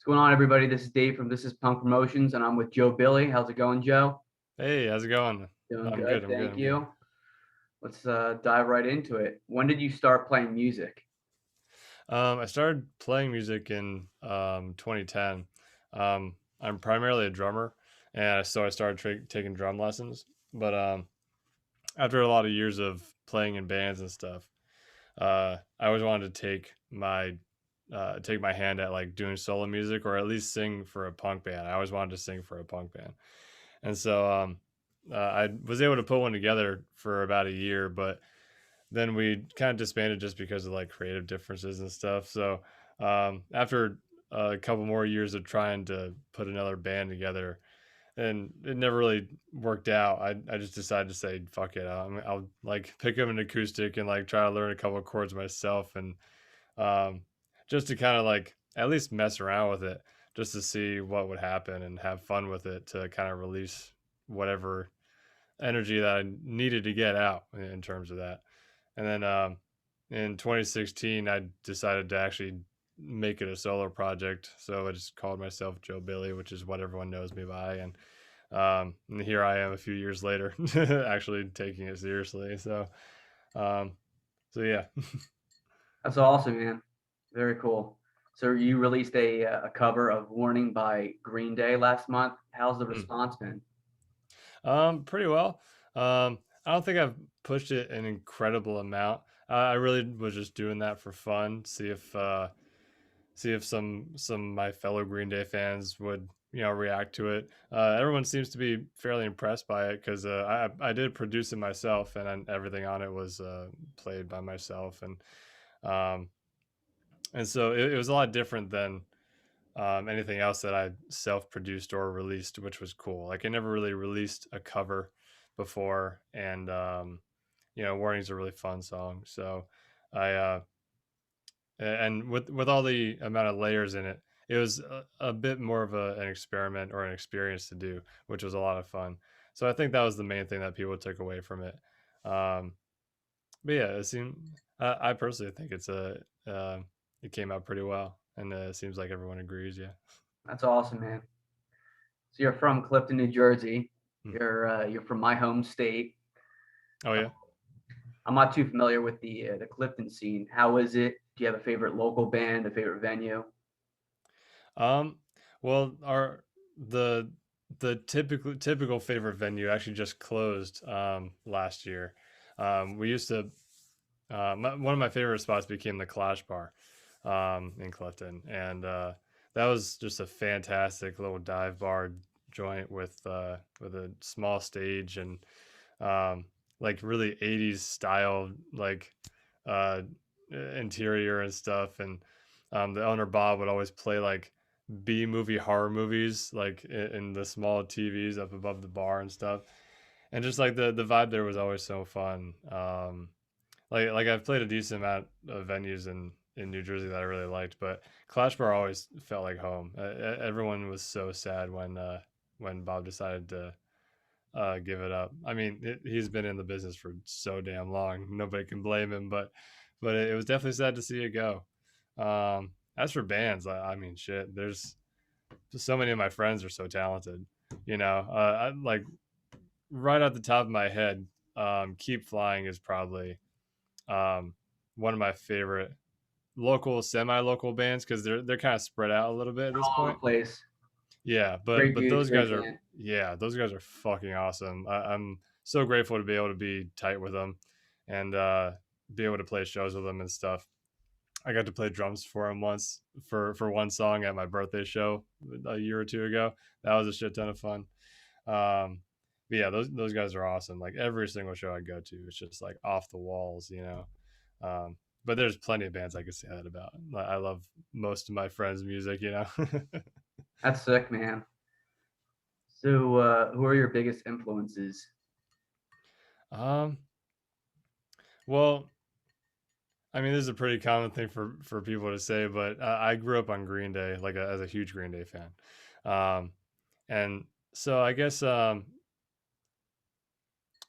What's going on, everybody? This is Dave from This Is Punk Promotions, and I'm with Joe Billy. How's it going, Joe? Hey, how's it going? Doing I'm good, good. I'm good. thank I'm good. you. Let's dive right into it. When did you start playing music? I started playing music in 2010. I'm primarily a drummer, and so I started taking drum lessons. But after a lot of years of playing in bands and stuff, I always wanted to take my hand at like doing solo music or at least sing for a punk band. I always wanted to sing for a punk band, and so I was able to put one together for about a year, but then we kind of disbanded just because of like creative differences and stuff. So after a couple more years of trying to put another band together, and it never really worked out. I just decided to say fuck it. I'll like pick up an acoustic and like try to learn a couple of chords myself, and um, just to kind of like at least mess around with it, just to see what would happen and have fun with it to kind of release whatever energy that I needed to get out in terms of that. And then in 2016, I decided to actually make it a solo project. So I just called myself Joe Billy, which is what everyone knows me by. And here I am a few years later, actually taking it seriously. Um, so yeah. That's awesome, man. Very cool. So you released a cover of "Warning" by Green Day last month. How's the Mm. response been? Pretty well. I don't think I've pushed it an incredible amount. I really was just doing that for fun, see if some of my fellow Green Day fans would react to it. Everyone seems to be fairly impressed by it because I did produce it myself, and everything on it was played by myself, um, and so it was a lot different than anything else that I self-produced or released, which was cool. Like I never really released a cover before, and Warning's a really fun song, so I and with all the amount of layers in it, it was a bit more of an experiment or an experience to do, which was a lot of fun. So I think that was the main thing that people took away from it. Um, but yeah, it seemed. I personally think it came out pretty well, and it seems like everyone agrees. Yeah. That's awesome, man. So you're from Clifton, New Jersey. Hmm. You're from my home state. Oh Uh, yeah. I'm not too familiar with the Clifton scene. How is it? Do you have a favorite local band, a favorite venue? Um. Well, our the the typical favorite venue actually just closed last year. We used to one of my favorite spots became the Clash Bar in Clifton, and that was just a fantastic little dive bar joint with a small stage and um, like really 80s style like uh, interior and stuff. And the owner Bob would always play like B movie horror movies like in the small TVs up above the bar and stuff. And just like the vibe there was always so fun. Like I've played a decent amount of venues in New Jersey that I really liked, but Clash Bar always felt like home. Everyone was so sad when Bob decided to give it up. I mean, he's been in the business for so damn long. Nobody can blame him, but it was definitely sad to see it go. As for bands, I mean, shit. There's just so many of my friends are so talented. I like right at the top of my head. Keep Flying is probably um, one of my favorite local, semi-local bands because they're kind of spread out a little bit at this All over point. the place. Yeah, but Great but dudes, those great guys are band. those guys are fucking awesome. I'm so grateful to be able to be tight with them and be able to play shows with them and stuff. I got to play drums for him once for one song at my birthday show a year or two ago. That was a shit ton of fun. Um, but yeah, those guys are awesome. Like every single show I go to, it's just like off the walls. But there's plenty of bands I could say that about. I love most of my friends' music. That's sick, man. So, who are your biggest influences? um, well, I mean, this is a pretty common thing for people to say, but I grew up on Green Day, like as a huge Green Day fan, um, and so I guess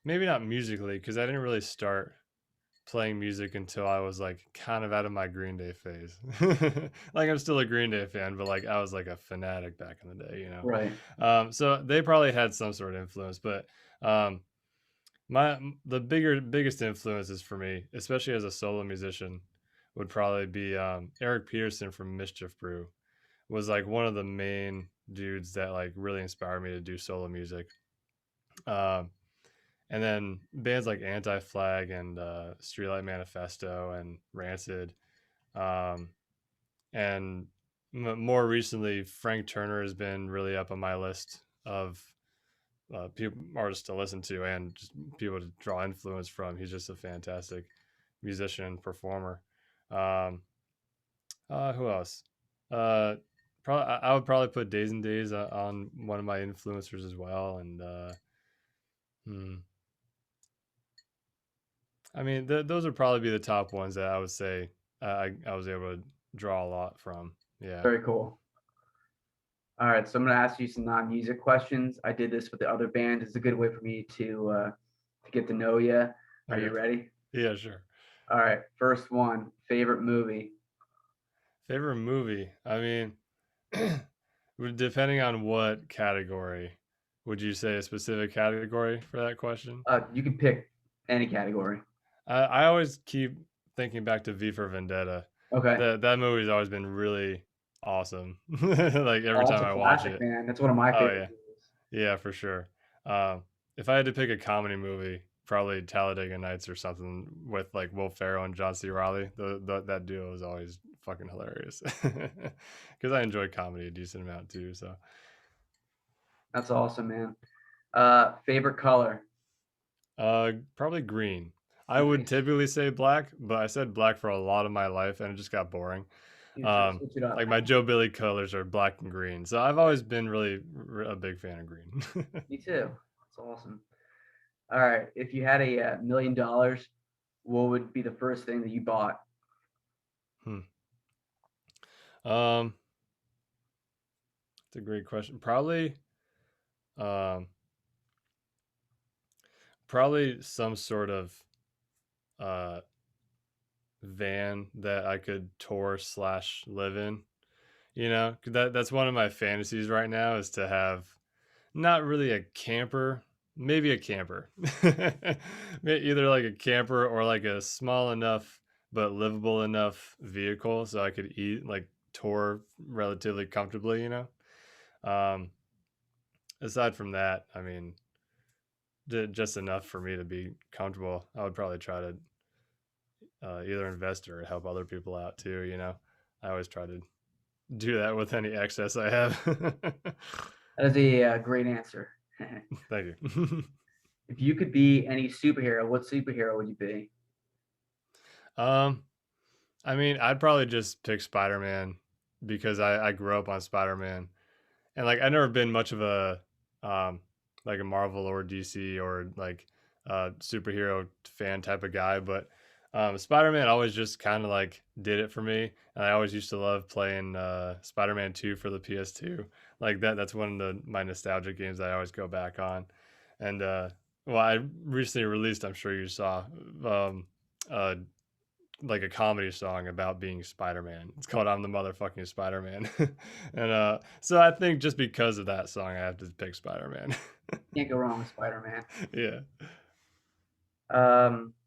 maybe not musically because I didn't really start playing music until I was like kind of out of my Green Day phase. Like I'm still a Green Day fan, but like I was like a fanatic back in the day, you know. Right. So they probably had some sort of influence, but um, the biggest influences for me, especially as a solo musician, would probably be Eric Peterson from Mischief Brew. Was like one of the main dudes that like really inspired me to do solo music. Um, and then bands like Anti Flag and Streetlight Manifesto and Rancid, um, and more recently, Frank Turner has been really up on my list of people artists to listen to and just people to draw influence from. He's just a fantastic musician and performer. Um, who else? Uh, I would probably put Days and Days on one of my influencers as well. And hmm, I mean, those would probably be the top ones that I would say I was able to draw a lot from. Yeah. Very cool. All right, so I'm gonna ask you some non-music questions. I did this with the other band. It's a good way for me to get to know you. Are you Okay. ready? Yeah, sure. All right, first one, favorite movie. Favorite movie? I mean, depending on what category, would you say a specific category for that question? You can pick any category. I always keep thinking back to V for Vendetta. Okay. That movie's always been really awesome. Like every Oh, that's time a I watch classic, it. man. That's one of my Oh favorite yeah, movies. yeah, for sure. If I had to pick a comedy movie, probably Talladega Nights or something with like Will Ferrell and John C. Riley. That duo is always fucking hilarious. Because I enjoy comedy a decent amount too. So That's awesome, man. Favorite color. probably green. I would Nice. typically say black, but I said black for a lot of my life, and it just got boring. You should switch it up. Like my Joe Billy colors are black and green, so I've always been really a big fan of green. Me too. That's awesome. All right, if you had $1 million, what would be the first thing that you bought? Hmm. Um, it's a great question. Um, probably some sort of uh van that I could tour slash live in. You know, 'cause that's one of my fantasies right now is to have not really a camper, maybe a camper. Either like a camper or like a small enough but livable enough vehicle so I could eat like tour relatively comfortably, you know. Um, aside from that, I mean, just enough for me to be comfortable. I would probably try to either invest or help other people out too, you know. I always try to do that with any excess I have. That is a great answer. Thank you. If you could be any superhero, what superhero would you be? um, I mean, I'd probably just pick Spider Man because I grew up on Spider Man, and like I've never been much of a um like a Marvel or DC or like superhero fan type of guy, but Spider Man always just kind of like did it for me, and I always used to love playing Spider Man 2 for the PS2. Like that's one of my nostalgic games that I always go back on, and well, I recently released, I'm sure you saw, um, uh, like a comedy song about being Spider-Man. It's called "I'm the Motherfucking Spider-Man," and so I think just because of that song, I have to pick Spider-Man. Can't go wrong with Spider-Man. Yeah,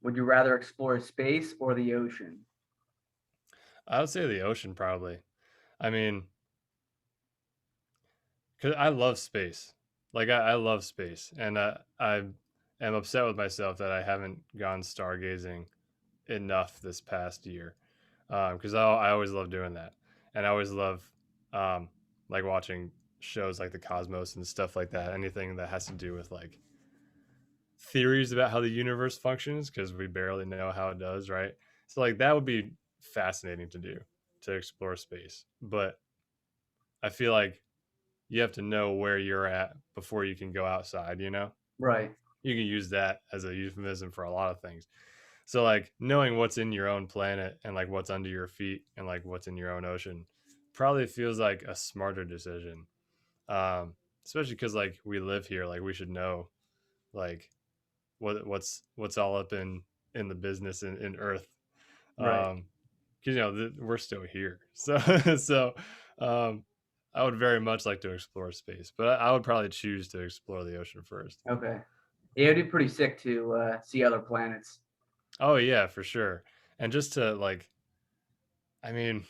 Would you rather explore space or the ocean? I would say the ocean probably. I mean, cause I love space. Like I love space, and I am upset with myself that I haven't gone stargazing enough this past year. Because I always love doing that, and I always love um, like watching shows like the Cosmos and stuff like that. Anything that has to do with like theories about how the universe functions, because we barely know how it does, right? So like that would be fascinating to do, to explore space. But I feel like you have to know where you're at before you can go outside. You know, Right. you can use that as a euphemism for a lot of things. So like knowing what's in your own planet and like what's under your feet and like what's in your own ocean probably feels like a smarter decision. Um, especially because like we live here, like we should know like what's all up in the business in Earth. Right. 'Cause, we're still here. So so um, I would very much like to explore space, but I would probably choose to explore the ocean first. Okay. Yeah, it'd be pretty sick to see other planets. Oh yeah, for sure. And just to I mean,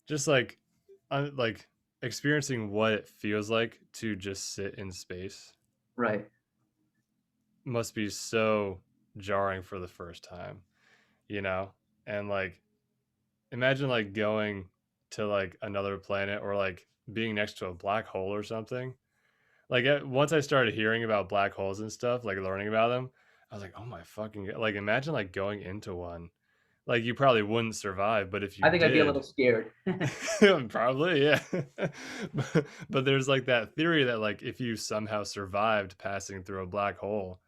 just like experiencing what it feels like to just sit in space Right. must be so jarring for the first time, you know? And like imagine like going to like another planet or like being next to a black hole or something. Like once I started hearing about black holes and stuff, like learning about them, I was like, "Oh my fucking like imagine like going into one. Like you probably wouldn't survive, but if you I think I'd be a little did, scared. probably, yeah." But there's like that theory that like if you somehow survived passing through a black hole,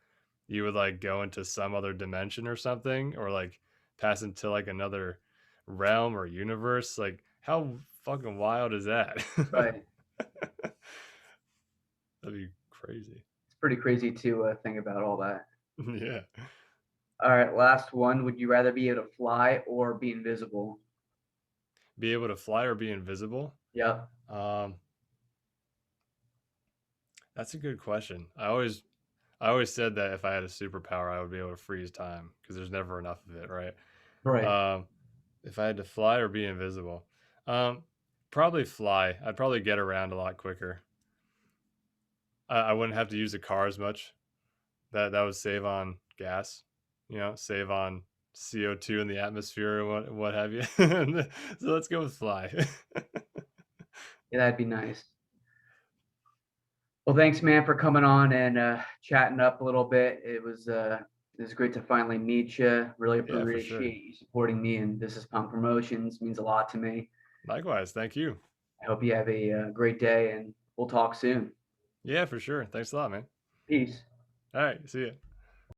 you would like go into some other dimension or something, or like pass into like another realm or universe. Like how fucking wild is that? Right. That'd be crazy. It's pretty crazy to think about all that. Yeah. All right, last one. Would you rather be able to fly or be invisible? Be able to fly or be invisible? Yep. Um, that's a good question. I always said that if I had a superpower, I would be able to freeze time because there's never enough of it, right? Right. Um, if I had to fly or be invisible, um, probably fly. I'd probably get around a lot quicker. I wouldn't have to use the car as much. That would save on gas, save on CO2 in the atmosphere and what have you. So let's go with fly. Yeah, that'd be nice. Well, thanks, man, for coming on and chatting up a little bit. It was great to finally meet you. Really Yeah, for sure. appreciate you supporting me, and this is Pump Promotions. Means a lot to me. Likewise, thank you. I hope you have a great day, and we'll talk soon. Yeah, for sure. Thanks a lot, man. Peace. All right, see ya.